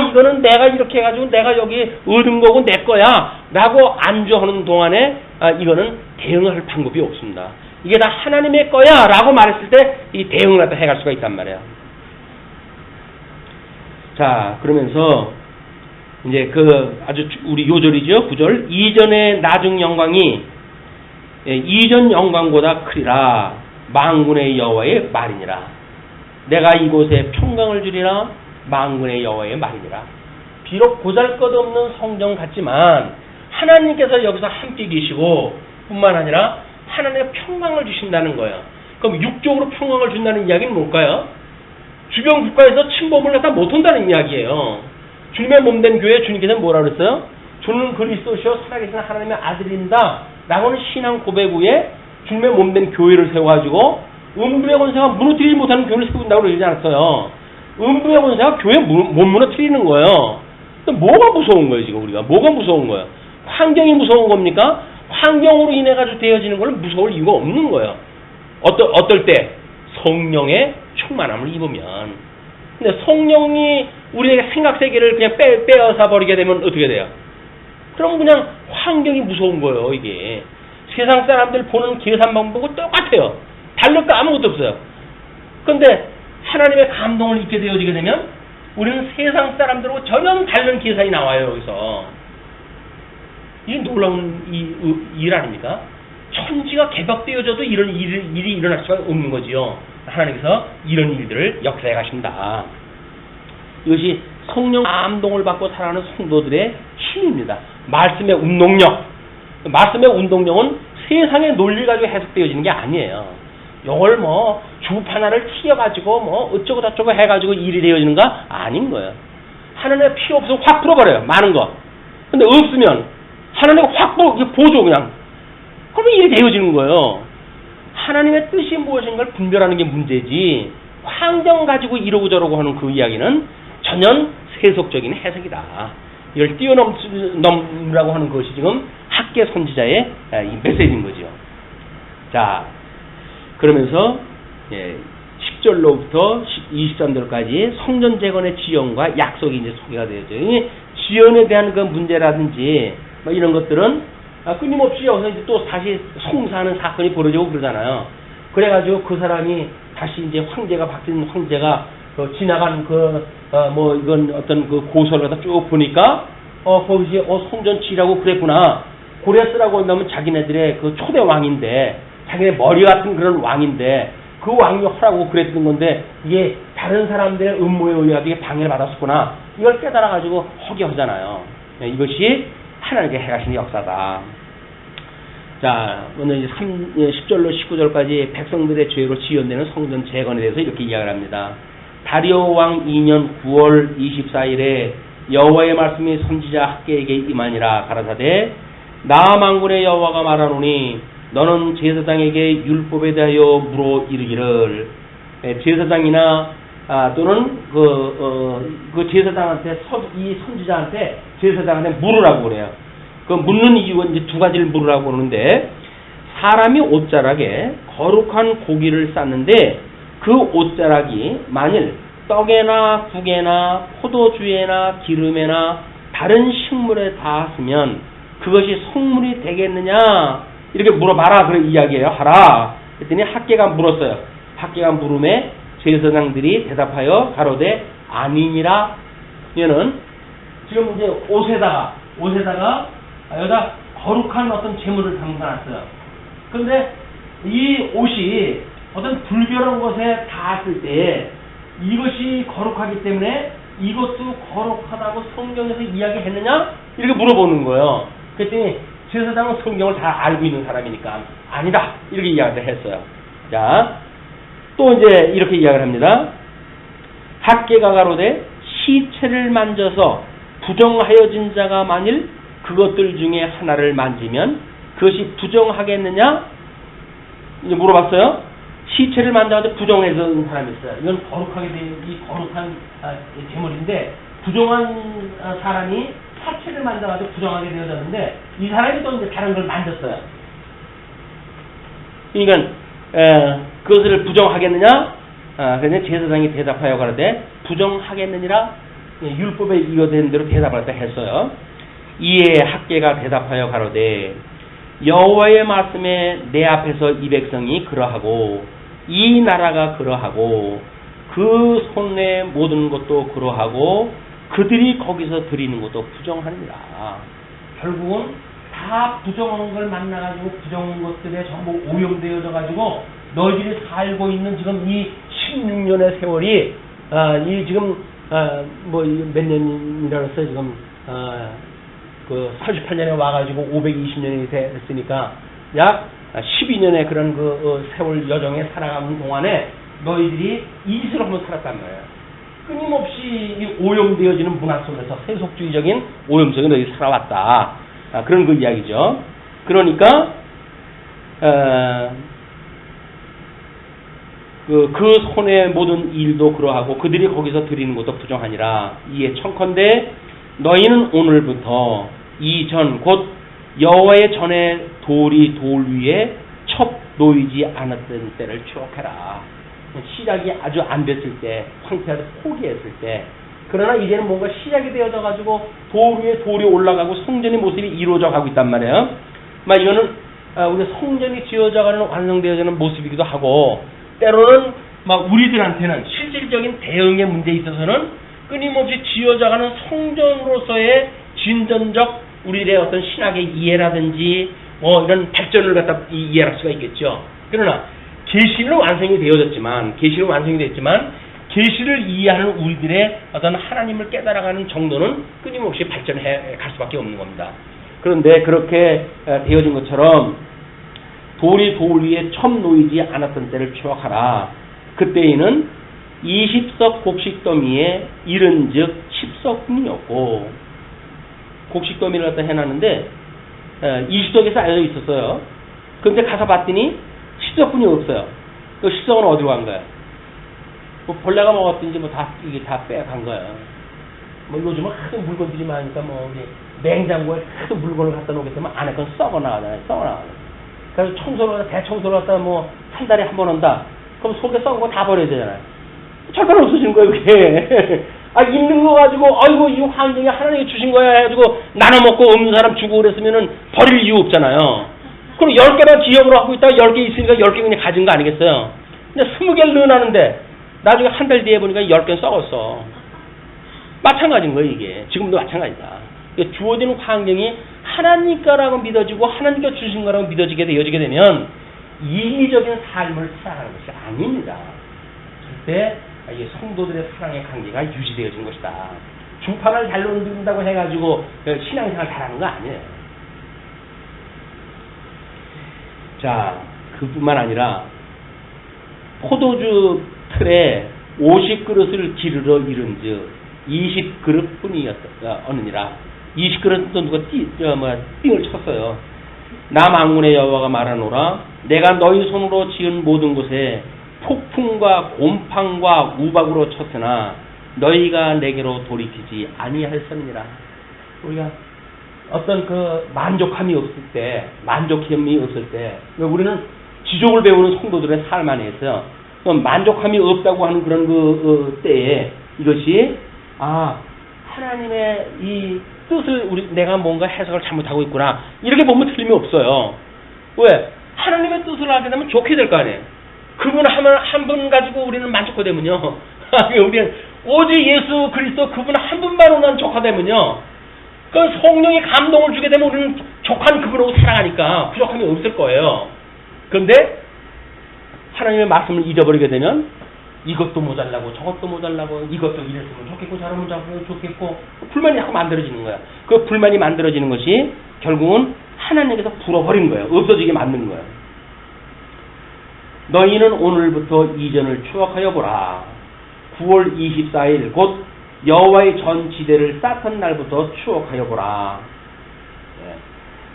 S1: 이거는 내가 이렇게 해가지고 내가 여기 얻은 거고 내 거야 라고 안주하는 동안에 이거는 대응할 방법이 없습니다. 이게 다 하나님의 거야 라고 말했을 때 이 대응을 갖다 해갈 수가 있단 말이에요. 자 그러면서 이제 아주 우리 요절이죠. 9절 이전의 나중 영광이 이전 영광보다 크리라 만군의 여호와의 말이니라. 내가 이곳에 평강을 주리라 만군의 여호와의 말이니라. 비록 보잘것없는 성전 같지만 하나님께서 여기서 함께 계시고 뿐만 아니라 하나님의 평강을 주신다는 거예요. 그럼 육적으로 평강을 준다는 이야기는 뭘까요? 주변 국가에서 침범을 갖다 못한다는 이야기예요. 주님의 몸된 교회 주님께서는 뭐라 그랬어요? 주는 그리스도시요 살아계신 하나님의 아들입니다 라고는 신앙 고백 후에 주님의 몸된 교회를 세워가지고 음부의 권세가 무너뜨리지 못하는 교회를 세운다고 그러지 않았어요. 음부의 권세가 교회 못 무너뜨리는 거예요. 뭐가 무서운 거예요 지금 우리가? 뭐가 무서운 거예요? 환경이 무서운 겁니까? 환경으로 인해 가지고 되어지는 걸 무서울 이유가 없는 거예요. 어떨 때? 성령의 충만함을 입으면. 근데 성령이 우리에게 생각세계를 그냥 빼앗아 버리게 되면 어떻게 돼요? 그럼 그냥 환경이 무서운 거예요 이게. 세상 사람들 보는 계산 방법하고 똑같아요. 다를 거 아무것도 없어요. 그런데 하나님의 감동을 입게 되어지게 되면 우리는 세상 사람들하고 전혀 다른 계산이 나와요 여기서. 이게 놀라운 일 아닙니까? 천지가 개벽되어져도 이런 일이 일어날 수가 없는 거지요. 하나님께서 이런 일들을 역사해 가신다. 이것이 성령 감동을 받고 살아가는 성도들의 힘입니다. 말씀의 운동력. 말씀의 운동력은 세상의 논리를 가지고 해석되어지는 게 아니에요. 이걸 뭐 주판화를 튀어가지고 뭐 어쩌고 저쩌고 해가지고 일이 되어지는 거 아닌 거예요. 하나님의 필요 없으면 확 풀어버려요. 많은 거. 근데 없으면 하나님이 확 보조 그냥. 그러면 일이 되어지는 거예요. 하나님의 뜻이 무엇인 걸 분별하는 게 문제지 환경 가지고 이러고 저러고 하는 그 이야기는 전혀 세속적인 해석이다. 이걸 뛰어넘으라고 하는 것이 지금 학계 선지자의 이 메시지인 거죠. 자, 그러면서 10절로부터 23절까지 성전 재건의 지연과 약속이 이제 소개가 되어져. 지연에 대한 그 문제라든지 뭐 이런 것들은 끊임없이 여기서 이제 또 다시 송사하는 사건이 벌어지고 그러잖아요. 그래가지고 그 사람이 다시 이제 황제가 바뀐 황제가 지나간 뭐 이건 어떤 그 고서를 갖다 쭉 보니까 거기서 성전 지으라고 그랬구나. 고레스라고 한다면 자기네들의 그 초대 왕인데 자기네 머리 같은 그런 왕인데 그 왕이 허라고 그랬던 건데 이게 다른 사람들의 음모에 의해서 이게 방해를 받았었구나. 이걸 깨달아가지고 허기하잖아요. 이것이 하나님께 행하시는 역사다. 자, 오늘 이제 10절로 19절까지 백성들의 죄로 지연되는 성전 재건에 대해서 이렇게 이야기를 합니다. 다리오 왕 2년 9월 24일에 여호와의 말씀이 선지자 학개에게 임하니라. 가라사대 나 만군의 여호와가 말하노니 너는 제사장에게 율법에 대하여 물어 이르기를 제사장이나 또는 그 제사장한테 이 선지자한테 제사장한테 물으라고 그래요. 그 묻는 이유가 이제 두 가지를 물으라고 그러는데 사람이 옷자락에 거룩한 고기를 쌌는데 그 옷자락이 만일 떡에나 국에나 포도주에나 기름에나 다른 식물에 닿았으면 그것이 성물이 되겠느냐 이렇게 물어봐라 그런 이야기예요. 하라. 그랬더니 학개가 물었어요. 학개가 물음에 제사장들이 대답하여 가로되 아니니라. 얘는 지금 이제 옷에다가 여기다 거룩한 어떤 재물을 담가놨어요. 근데 이 옷이 어떤 불결한 것에 닿았을 때 이것이 거룩하기 때문에 이것도 거룩하다고 성경에서 이야기했느냐? 이렇게 물어보는 거예요. 그랬더니 제사장은 성경을 잘 알고 있는 사람이니까 아니다 이렇게 이야기를 했어요. 자, 또 이제 이렇게 이야기를 합니다. 학개가 가로되 시체를 만져서 부정하여진 자가 만일 그것들 중에 하나를 만지면 그것이 부정하겠느냐? 이제 물어봤어요. 시체를 만져서 부정해진 사람이 있어요. 이건 거룩하게 된 이 거룩한 제물인데 부정한 사람이 사체를 만져가지고 부정하게 되어졌는데 이 사람이 또 이제 다른 걸 만졌어요. 그러니까 그것을 부정하겠느냐? 그냥 제사장이 대답하여 가로되 부정하겠느니라. 율법에 이어된 대로 대답을 했어요. 이에 학개가 대답하여 가로되 여호와의 말씀에 내 앞에서 이 백성이 그러하고 이 나라가 그러하고 그 손의 모든 것도 그러하고 그들이 거기서 드리는 것도 부정하니라. 결국은 다 부정한 걸 만나가지고 부정한 것들에 전부 오염되어져 가지고 너희들이 살고 있는 지금 이 16년의 세월이 이 지금 뭐 몇 년이라 했어요. 지금 그 38년에 와가지고 520년이 됐으니까 약 12년의 그런 그 세월 여정에 살아가는 동안에 너희들이 이슬 한번 살았단 말이에요. 끊임없이 오염되어지는 문화 속에서 세속주의적인 오염 속에 너희들이 살아왔다. 그런 그 이야기죠. 그러니까 그 손의 모든 일도 그러하고 그들이 거기서 드리는 것도 부정하니라. 이에 청컨대 너희는 오늘부터 이전 곧 여호와의 전에 돌이 돌 위에 첩 놓이지 않았던 때를 추억해라. 시작이 아주 안 됐을 때, 황폐하게 포기했을 때, 그러나 이제는 뭔가 시작이 되어져 가지고 돌 위에 돌이 올라가고 성전의 모습이 이루어져 가고 있단 말이에요. 막 이거는 우리 성전이 지어져 가는 완성되어지는 모습이기도 하고, 때로는 막 우리들한테는 실질적인 대응의 문제에 있어서는 끊임없이 지어져 가는 성전으로서의 진전적 우리들의 어떤 신학의 이해라든지 뭐 이런 발전을 갖다 이해할 수가 있겠죠. 그러나 계시는 완성이 되어졌지만 계시를 이해하는 우리들의 어떤 하나님을 깨달아가는 정도는 끊임없이 발전해 갈 수밖에 없는 겁니다. 그런데 그렇게 되어진 것처럼 돌이 돌 위에 첨 놓이지 않았던 때를 추억하라. 그때에는 20석 곡식더미에 이른즉 10석뿐이었고, 곡식더미를 갖다 해놨는데 20석에 쌓여 있었어요. 그런데 가서 봤더니 십석뿐이 없어요. 그 십석은 어디로 간 거야? 뭐 벌레가 먹었든지 뭐 다 이게 다 빼간 거야. 뭐 요즘은 하도 물건들이 많으니까 뭐 우리 냉장고에 하도 물건을 갖다 놓게 되면 안에 건 썩어 나가잖아요. 썩어 나가요. 그래서 청소를 대청소를 갖다 뭐 한 달에 한 번 한다. 그럼 속에 썩은 거 다 버려야 되잖아요. 철판 없어지는 거예요, 그게. 아, 있는 거 가지고, 아이고, 이 환경에 하나님이 주신 거야 해가지고, 나눠 먹고 없는 사람 주고 그랬으면은 버릴 이유 없잖아요. 그럼 10개만 기억으로 하고 있다가 10개 있으니까 10개 그냥 가진 거 아니겠어요? 근데 20개를 넣어놨는데, 나중에 한 달 뒤에 보니까 10개는 썩었어. 마찬가지인 거예요, 이게. 지금도 마찬가지다. 주어지는 환경이 하나님 거라고 믿어지고, 하나님께 주신 거라고 믿어지게 되어지게 되면, 이기적인 삶을 살아가는 것이 아닙니다. 절대 이 성도들의 사랑의 관계가 유지되어진 것이다. 주판을 잘 놓는다고 해가지고 신앙생활 잘하는 거 아니에요. 자, 그뿐만 아니라 포도주 틀에 50그릇을 기르러 이른즉 20그릇뿐이었다. 어느니라 20그릇도 누가 띵을 쳤어요. 나 만군의 여호와가 말하노라 내가 너희 손으로 지은 모든 곳에 폭풍과 곰팡과 우박으로 쳤으나 너희가 내게로 돌이키지 아니할선이라. 우리가 어떤 그 만족함이 없을 때, 만족함이 없을 때, 우리는 지족을 배우는 성도들의 삶 안에서 만족함이 없다고 하는 그런 때에 이것이 하나님의 이 뜻을 내가 뭔가 해석을 잘못하고 있구나 이렇게 보면 틀림이 없어요. 왜? 하나님의 뜻을 알게 되면 좋게 될 거 아니에요. 그분 한 분 가지고 우리는 만족하되면요. 우리는 오직 예수 그리스도 그분 한 분만으로만 족하되면요. 그 성령이 감동을 주게 되면 우리는 족한 그분하고 살아가니까 부족함이 없을 거예요. 그런데 하나님의 말씀을 잊어버리게 되면 이것도 모자라고 저것도 모자라고 이것도 이랬으면 좋겠고 저러면 좋겠고 불만이 자꾸 만들어지는 거야. 그 불만이 만들어지는 것이 결국은 하나님께서 불어버린 거예요. 없어지게 만든 거예요. 너희는 오늘부터 이전을 추억하여 보라. 9월 24일 곧 여호와의 전지대를 쌓던 날부터 추억하여 보라.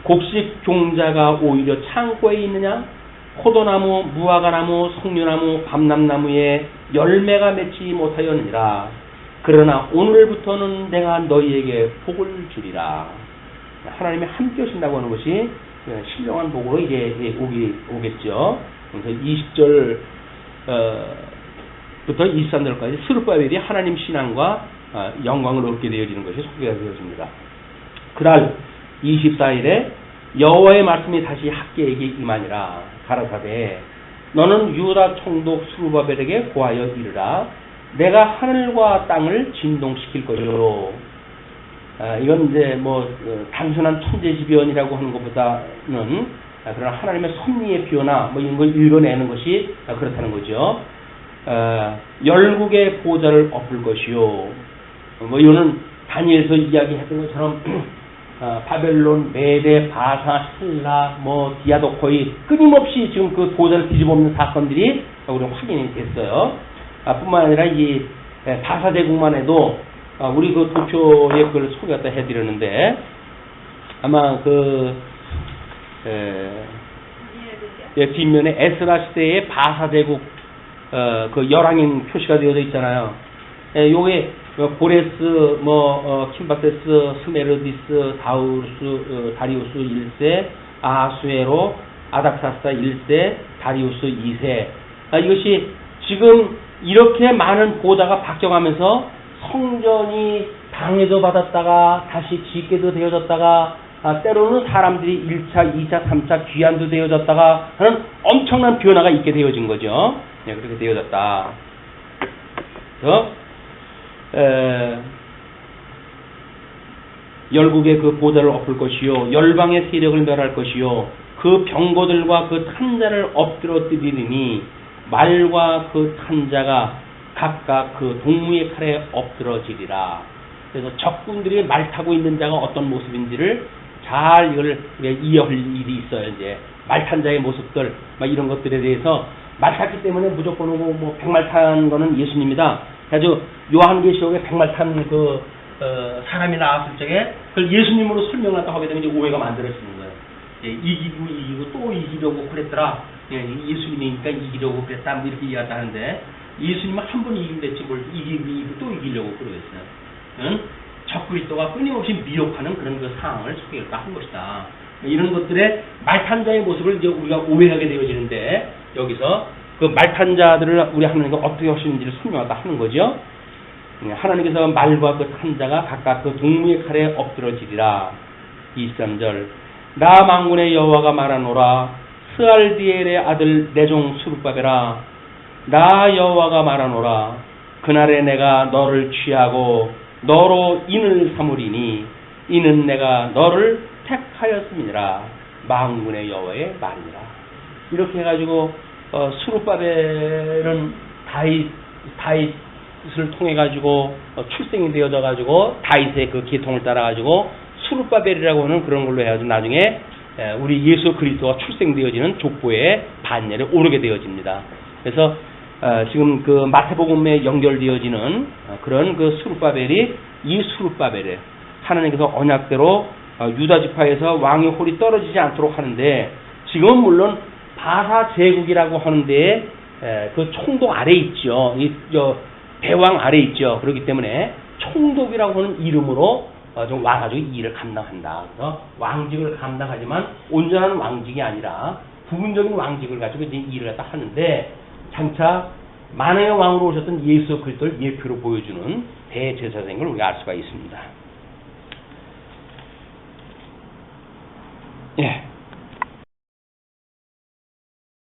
S1: 곡식 종자가 오히려 창고에 있느냐? 포도나무, 무화과나무, 석류나무, 감람나무에 열매가 맺지 못하였느니라. 그러나 오늘부터는 내가 너희에게 복을 주리라. 하나님이 함께 하신다고 하는 것이 신령한 복으로 이제 오겠죠. 그래서 20절 부터 23절까지 스룹바벨이 하나님 신앙과 영광을 얻게 되어지는 것이 소개가 되어집니다. 그날 24일에 여호와의 말씀이 다시 학계에게 임하니라. 가라사대 너는 유다 총독 스룹바벨에게 고하여 이르라. 내가 하늘과 땅을 진동시킬 것이요. 이건 이제 단순한 천재지변이라고 하는 것보다는 그러나 하나님의 섭리의 표현이나 이런 걸 읽어내는 것이 그렇다는 거죠. 열국의 보좌를 엎을 것이요. 이거는 다니엘서 이야기했던 것처럼 바벨론, 메데, 바사, 헬라, 디아도코이 끊임없이 지금 그 보좌를 뒤집어엎는 사건들이 우리 확인이 됐어요. 뿐만 아니라 이 바사 제국만 해도 우리 그 도쿄에 그걸 소개했다 해드렸는데 아마 뒷면에 에스라 시대의 바사 제국 그 열왕인 표시가 되어져 있잖아요. 요게 고레스, 킴바테스, 스메르디스, 다리우스 1세, 아하수에로, 아닥사스다 1세, 다리우스 2세. 이것이 지금 이렇게 많은 보좌가 바뀌어가면서 성전이 방해도 받았다가 다시 짓게도 되어졌다가 때로는 사람들이 1차, 2차, 3차 귀환도 되어졌다가 하는 엄청난 변화가 있게 되어진 거죠. 그렇게 되어졌다. 그래서 열국의 그 보좌를 엎을 것이요 열방의 세력을 멸할 것이요 그 병거들과 그 탄자를 엎드러뜨리니 말과 그 탄자가 각각 그 동무의 칼에 엎드러지리라. 그래서 적군들이 말 타고 있는 자가 어떤 모습인지를 잘 이걸 이해할 일이 있어요. 이제 말탄자의 모습들 이런 것들에 대해서 말 탔기 때문에 무조건 오고 백말 탄 거는 예수님이다. 그래서 요한계시록에 백말 탄 사람이 나왔을 적에 그걸 예수님으로 설명한다고 하게 되면 이제 오해가 만들어지는 거예요. 이기고 또 이기려고 그랬더라. 예수님이니까 이기려고 그랬다 뭐 이렇게 이야기를 하는데 예수님은 한 번 이기면 됐지 뭘 이기고 또 이기려고 그러겠어요. 응? 적그리스도가 끊임없이 미혹하는 그런 그 상황을 소개를 한 것이다. 이런 것들의 말탄자의 모습을 이제 우리가 오해하게 되어지는데 여기서 그 말탄자들을 우리 하나님과 어떻게 하시는지를 설명하다 하는 거죠. 하나님께서 말과 그 탄자가 각각 그 동무의 칼에 엎드러지리라. 23절 나 만군의 여호와가 말하노라 스알디엘의 아들 내 종 스룹바벨아 나 여호와가 말하노라 그날에 내가 너를 취하고 너로 인을 삼으리니 이는 내가 너를 택하였음이니라. 만군의 여호와의 말이니라. 이렇게 해가지고 스룹바벨은 다윗을 통해 가지고 출생이 되어져 가지고 다윗의 그 계통을 따라 가지고 스룹바벨이라고 하는 그런 걸로 해가지고 나중에 우리 예수 그리스도가 출생되어지는 족보의 반열에 오르게 되어집니다. 그래서 지금 그 마태복음에 연결되어지는 그런 그 스룹바벨이 이 스룹바벨에 하나님께서 언약대로 유다 지파에서 왕의 홀이 떨어지지 않도록 하는데 지금은 물론 바사 제국이라고 하는데 그 총독 아래 있죠. 대왕 아래 있죠. 그렇기 때문에 총독이라고 하는 이름으로 좀 와가지고 이 일을 감당한다. 그래서 왕직을 감당하지만 온전한 왕직이 아니라 부분적인 왕직을 가지고 이제 일을 갖다 하는데 장차 만왕의 왕으로 오셨던 예수 그리스도를 예표로 보여주는 대제사장인 걸 우리가 알 수가 있습니다.